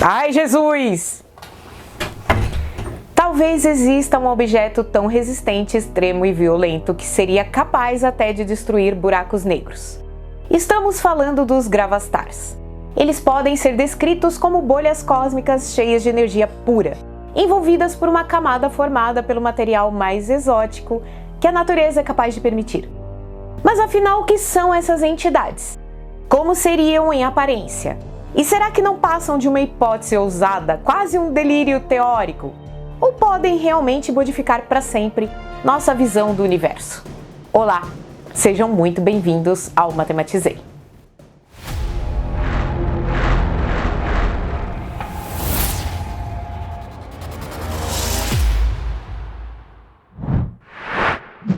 Ai, Jesus! Talvez exista um objeto tão resistente, extremo e violento que seria capaz até de destruir buracos negros. Estamos falando dos gravastars. Eles podem ser descritos como bolhas cósmicas cheias de energia pura, envolvidas por uma camada formada pelo material mais exótico que a natureza é capaz de permitir. Mas afinal, o que são essas entidades? Como seriam em aparência? E será que não passam de uma hipótese ousada, quase um delírio teórico? Ou podem realmente modificar para sempre nossa visão do universo? Olá, sejam muito bem-vindos ao Matematizei.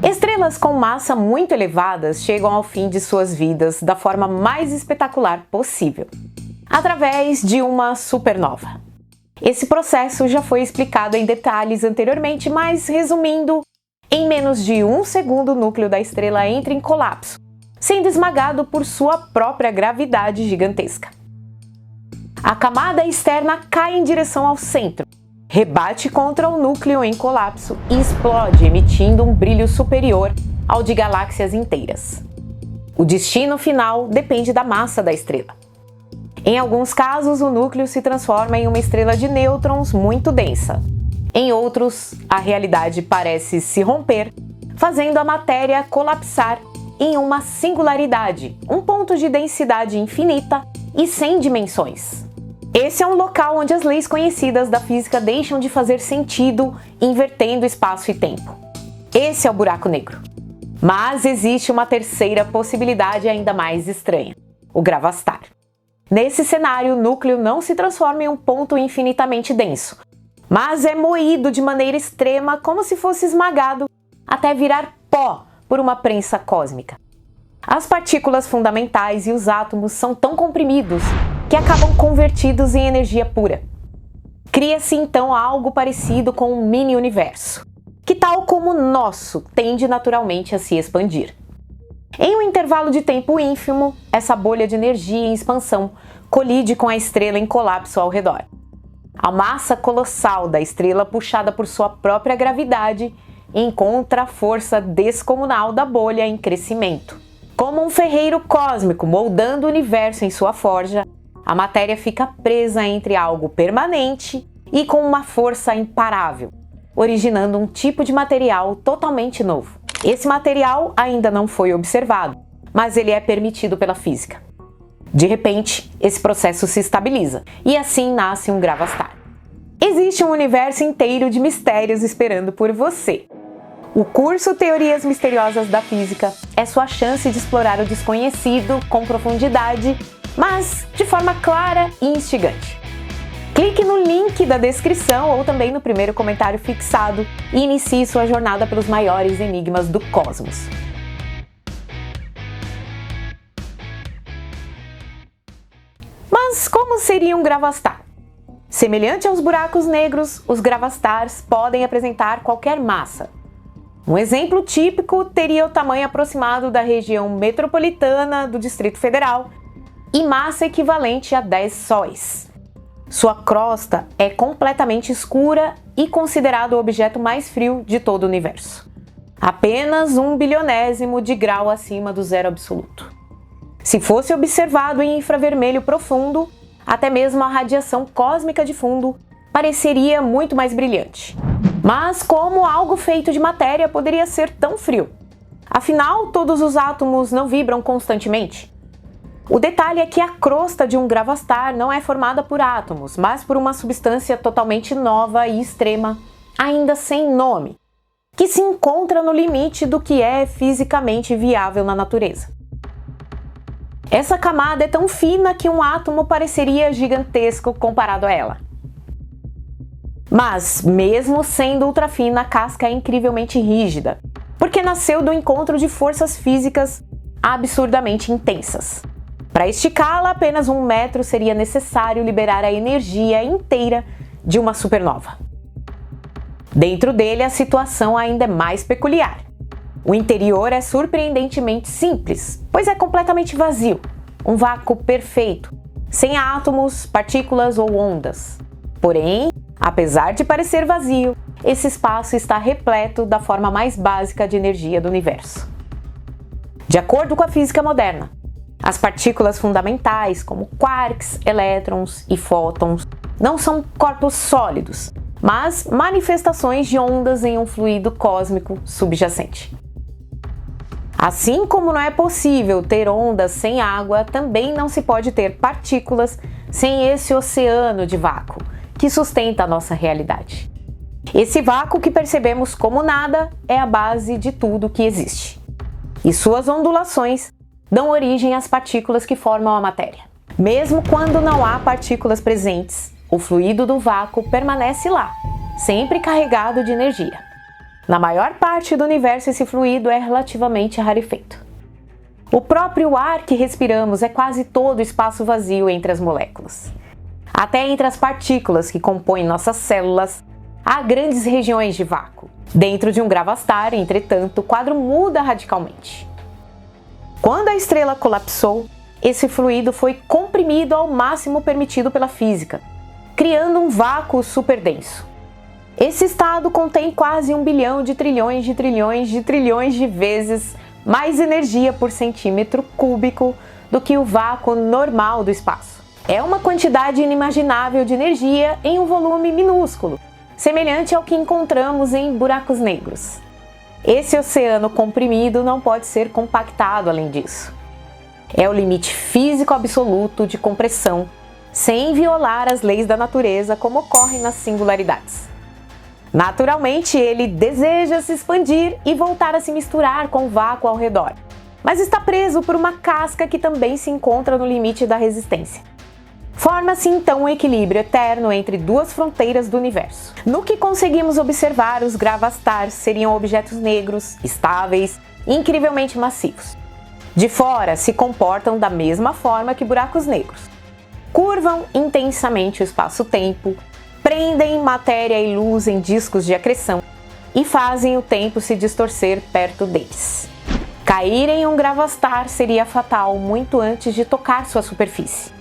Estrelas com massa muito elevadas chegam ao fim de suas vidas da forma mais espetacular possível, através de uma supernova. Esse processo já foi explicado em detalhes anteriormente, mas resumindo, em menos de 1 segundo o núcleo da estrela entra em colapso, sendo esmagado por sua própria gravidade gigantesca. A camada externa cai em direção ao centro, rebate contra o núcleo em colapso e explode, emitindo um brilho superior ao de galáxias inteiras. O destino final depende da massa da estrela. Em alguns casos, o núcleo se transforma em uma estrela de nêutrons muito densa. Em outros, a realidade parece se romper, fazendo a matéria colapsar em uma singularidade, um ponto de densidade infinita e sem dimensões. Esse é um local onde as leis conhecidas da física deixam de fazer sentido, invertendo espaço e tempo. Esse é o buraco negro. Mas existe uma terceira possibilidade ainda mais estranha: o gravastar. Nesse cenário, o núcleo não se transforma em um ponto infinitamente denso, mas é moído de maneira extrema, como se fosse esmagado, até virar pó por uma prensa cósmica. As partículas fundamentais e os átomos são tão comprimidos que acabam convertidos em energia pura. Cria-se então algo parecido com um mini-universo, que, tal como o nosso, tende naturalmente a se expandir. Em um intervalo de tempo ínfimo, essa bolha de energia em expansão colide com a estrela em colapso ao redor. A massa colossal da estrela, puxada por sua própria gravidade, encontra a força descomunal da bolha em crescimento. Como um ferreiro cósmico moldando o universo em sua forja, a matéria fica presa entre algo permanente e com uma força imparável, originando um tipo de material totalmente novo. Esse material ainda não foi observado, mas ele é permitido pela física. De repente, esse processo se estabiliza e assim nasce um gravastar. Existe um universo inteiro de mistérios esperando por você. O curso Teorias Misteriosas da Física é sua chance de explorar o desconhecido com profundidade, mas de forma clara e instigante. Clique no link da descrição ou também no primeiro comentário fixado e inicie sua jornada pelos maiores enigmas do cosmos. Mas como seria um gravastar? Semelhante aos buracos negros, os gravastars podem apresentar qualquer massa. Um exemplo típico teria o tamanho aproximado da região metropolitana do Distrito Federal e massa equivalente a 10 sóis. Sua crosta é completamente escura e considerado o objeto mais frio de todo o universo. Apenas 1 bilionésimo de grau acima do zero absoluto. Se fosse observado em infravermelho profundo, até mesmo a radiação cósmica de fundo pareceria muito mais brilhante. Mas como algo feito de matéria poderia ser tão frio? Afinal, todos os átomos não vibram constantemente. O detalhe é que a crosta de um gravastar não é formada por átomos, mas por uma substância totalmente nova e extrema, ainda sem nome, que se encontra no limite do que é fisicamente viável na natureza. Essa camada é tão fina que um átomo pareceria gigantesco comparado a ela. Mas, mesmo sendo ultrafina, a casca é incrivelmente rígida, porque nasceu do encontro de forças físicas absurdamente intensas. Para esticá-la, apenas 1 metro seria necessário liberar a energia inteira de uma supernova. Dentro dele, a situação ainda é mais peculiar. O interior é surpreendentemente simples, pois é completamente vazio, um vácuo perfeito, sem átomos, partículas ou ondas. Porém, apesar de parecer vazio, esse espaço está repleto da forma mais básica de energia do universo. De acordo com a física moderna, as partículas fundamentais, como quarks, elétrons e fótons, não são corpos sólidos, mas manifestações de ondas em um fluido cósmico subjacente. Assim como não é possível ter ondas sem água, também não se pode ter partículas sem esse oceano de vácuo que sustenta a nossa realidade. Esse vácuo que percebemos como nada é a base de tudo que existe. E suas ondulações dão origem às partículas que formam a matéria. Mesmo quando não há partículas presentes, o fluido do vácuo permanece lá, sempre carregado de energia. Na maior parte do universo, esse fluido é relativamente rarefeito. O próprio ar que respiramos é quase todo espaço vazio entre as moléculas. Até entre as partículas que compõem nossas células, há grandes regiões de vácuo. Dentro de um gravastar, entretanto, o quadro muda radicalmente. Quando a estrela colapsou, esse fluido foi comprimido ao máximo permitido pela física, criando um vácuo superdenso. Esse estado contém quase 1 bilhão de trilhões de trilhões de trilhões de vezes mais energia por centímetro cúbico do que o vácuo normal do espaço. É uma quantidade inimaginável de energia em um volume minúsculo, semelhante ao que encontramos em buracos negros. Esse oceano comprimido não pode ser compactado além disso. É o limite físico absoluto de compressão, sem violar as leis da natureza como ocorre nas singularidades. Naturalmente, ele deseja se expandir e voltar a se misturar com o vácuo ao redor, mas está preso por uma casca que também se encontra no limite da resistência. Forma-se então um equilíbrio eterno entre duas fronteiras do universo. No que conseguimos observar, os gravastars seriam objetos negros, estáveis e incrivelmente massivos. De fora, se comportam da mesma forma que buracos negros. Curvam intensamente o espaço-tempo, prendem matéria e luz em discos de acreção e fazem o tempo se distorcer perto deles. Cair em um gravastar seria fatal muito antes de tocar sua superfície.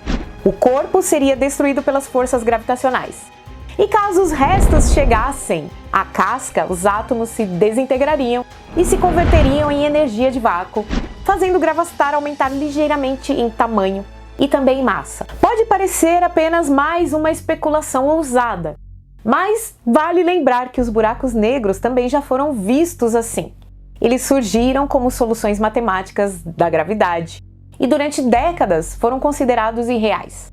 O corpo seria destruído pelas forças gravitacionais. E caso os restos chegassem à casca, os átomos se desintegrariam e se converteriam em energia de vácuo, fazendo o gravastar aumentar ligeiramente em tamanho e também em massa. Pode parecer apenas mais uma especulação ousada, mas vale lembrar que os buracos negros também já foram vistos assim. Eles surgiram como soluções matemáticas da gravidade e durante décadas foram considerados irreais.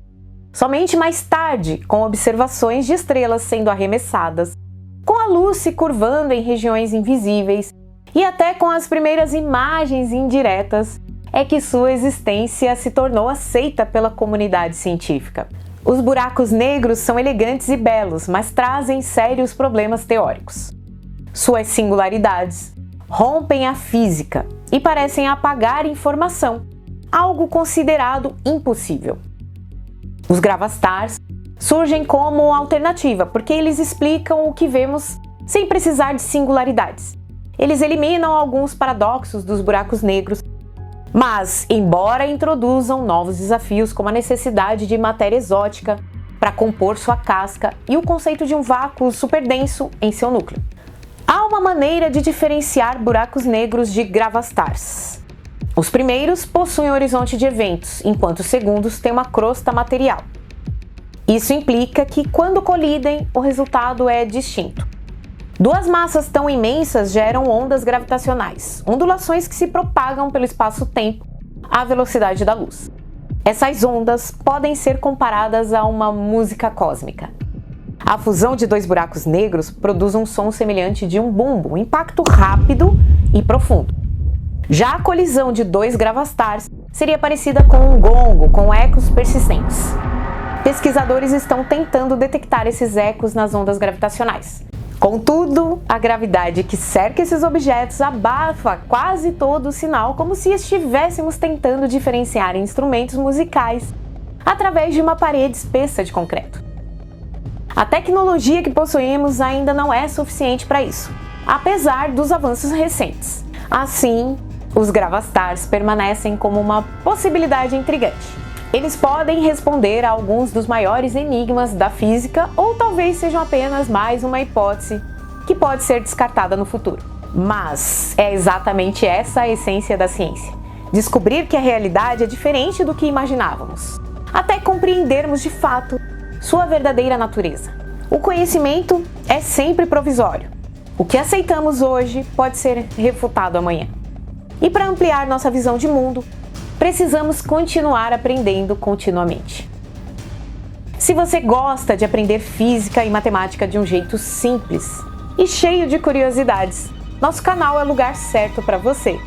Somente mais tarde, com observações de estrelas sendo arremessadas, com a luz se curvando em regiões invisíveis e até com as primeiras imagens indiretas, é que sua existência se tornou aceita pela comunidade científica. Os buracos negros são elegantes e belos, mas trazem sérios problemas teóricos. Suas singularidades rompem a física e parecem apagar informação, algo considerado impossível. Os gravastars surgem como alternativa porque eles explicam o que vemos sem precisar de singularidades. Eles eliminam alguns paradoxos dos buracos negros, mas, embora introduzam novos desafios como a necessidade de matéria exótica para compor sua casca e o conceito de um vácuo superdenso em seu núcleo. Há uma maneira de diferenciar buracos negros de gravastars. Os primeiros possuem um horizonte de eventos, enquanto os segundos têm uma crosta material. Isso implica que, quando colidem, o resultado é distinto. Duas massas tão imensas geram ondas gravitacionais, ondulações que se propagam pelo espaço-tempo à velocidade da luz. Essas ondas podem ser comparadas a uma música cósmica. A fusão de dois buracos negros produz um som semelhante de um bumbo, um impacto rápido e profundo. Já a colisão de dois gravastars seria parecida com um gongo com ecos persistentes. Pesquisadores estão tentando detectar esses ecos nas ondas gravitacionais. Contudo, a gravidade que cerca esses objetos abafa quase todo o sinal, como se estivéssemos tentando diferenciar instrumentos musicais através de uma parede espessa de concreto. A tecnologia que possuímos ainda não é suficiente para isso, apesar dos avanços recentes. Assim, os gravastars permanecem como uma possibilidade intrigante. Eles podem responder a alguns dos maiores enigmas da física ou talvez sejam apenas mais uma hipótese que pode ser descartada no futuro. Mas é exatamente essa a essência da ciência: descobrir que a realidade é diferente do que imaginávamos, até compreendermos de fato sua verdadeira natureza. O conhecimento é sempre provisório. O que aceitamos hoje pode ser refutado amanhã. E para ampliar nossa visão de mundo, precisamos continuar aprendendo continuamente. Se você gosta de aprender física e matemática de um jeito simples e cheio de curiosidades, nosso canal é o lugar certo para você.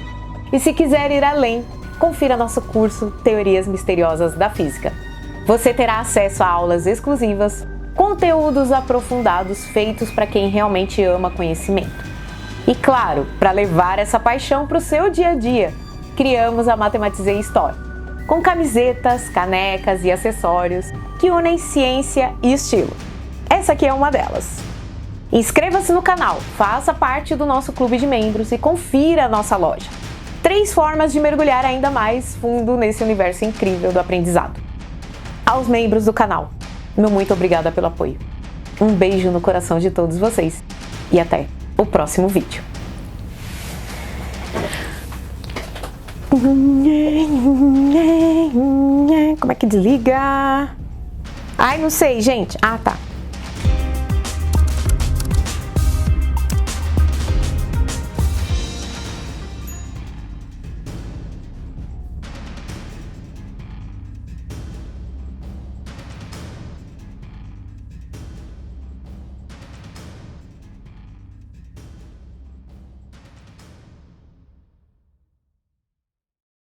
E se quiser ir além, confira nosso curso Teorias Misteriosas da Física. Você terá acesso a aulas exclusivas, conteúdos aprofundados feitos para quem realmente ama conhecimento. E claro, para levar essa paixão para o seu dia a dia, criamos a Matematizei Store, com camisetas, canecas e acessórios que unem ciência e estilo. Essa aqui é uma delas. Inscreva-se no canal, faça parte do nosso clube de membros e confira a nossa loja. 3 formas de mergulhar ainda mais fundo nesse universo incrível do aprendizado. Aos membros do canal, meu muito obrigada pelo apoio. Um beijo no coração de todos vocês e até o próximo vídeo. Como é que desliga? Ai, não sei, gente. Ah, tá.